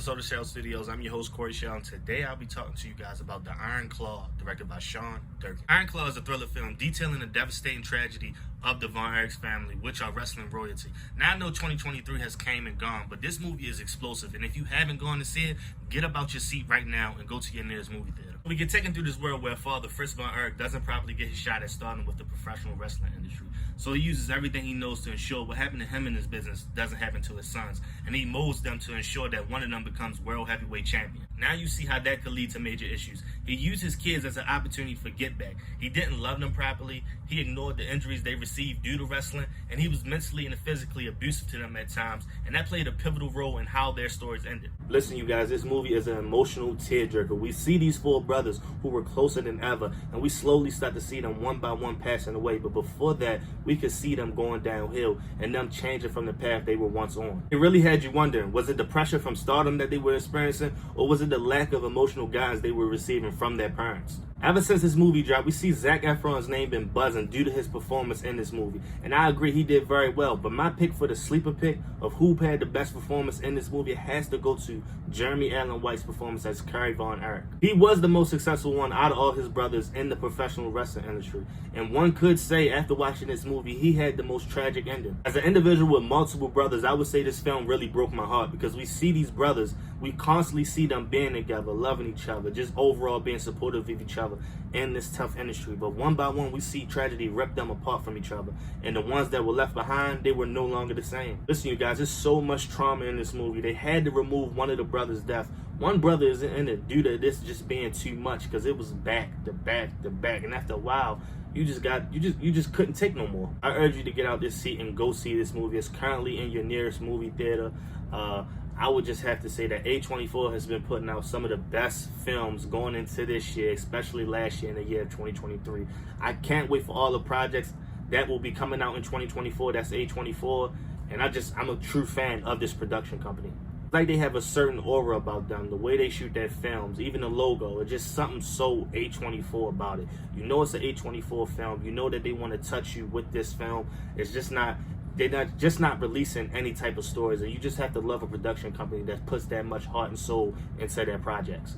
episode of Shell Studios. I'm your host, Corey Shell, and today I'll be talking to you guys about The Iron Claw, directed by Durkin. Iron Claw is a thriller film detailing the devastating tragedy of the Von Erichs family, which are wrestling royalty. Now, I know 2023 has came and gone, but this movie is explosive, and if you haven't gone to see it, get up out your seat right now and go to your nearest movie theater. We get taken through this world where Father Fritz Von Erich doesn't properly get his shot at starting with the professional wrestling industry. So he uses everything he knows to ensure what happened to him in his business doesn't happen to his sons, and he molds them to ensure that one of them becomes world heavyweight champion. Now you see how that could lead to major issues. He used his kids as an opportunity for get back. He didn't love them properly, he ignored the injuries they received due to wrestling, and he was mentally and physically abusive to them at times, and that played a pivotal role in how their stories ended. Listen, you guys, this movie is an emotional tearjerker. We see these four brothers who were closer than ever, and we slowly start to see them one by one passing away, but before that, we could see them going downhill and them changing from the path they were once on. It really had you wondering, was it the pressure from stardom that they were experiencing, or was it the lack of emotional guidance they were receiving from their parents? Ever since this movie dropped, we see Zac Efron's name been buzzing due to his performance in this movie, and I agree he did very well, but my pick for the sleeper pick of who had the best performance in this movie has to go to Jeremy Allen White's performance as Kerry Von Erich. He was the most successful one out of all his brothers in the professional wrestling industry, and one could say after watching this movie, he had the most tragic ending. As an individual with multiple brothers, I would say this film really broke my heart because we see these brothers, we constantly see them being together, loving each other, just overall being supportive of each other in this tough industry. But one by one, we see tragedy rip them apart from each other, and the ones that were left behind, they were no longer the same. Listen, you guys, there's so much trauma in this movie. They had to remove one of the brothers' death. One brother isn't in it due to this just being too much because it was back to back to back, and after a while, you just couldn't take no more. I urge you to get out this seat and go see this movie. It's currently in your nearest movie theater. I would just have to say that A24 has been putting out some of the best films going into this year, especially last year in the year of 2023. I can't wait for all the projects that will be coming out in 2024. That's A24, and I'm a true fan of this production company. Like they have a certain aura about them, the way they shoot their films, even the logo, it's just something so A24 about it. You know it's an A24 film. You know that they want to touch you with this film. It's just not, they're not releasing any type of stories, and you just have to love a production company that puts that much heart and soul into their projects.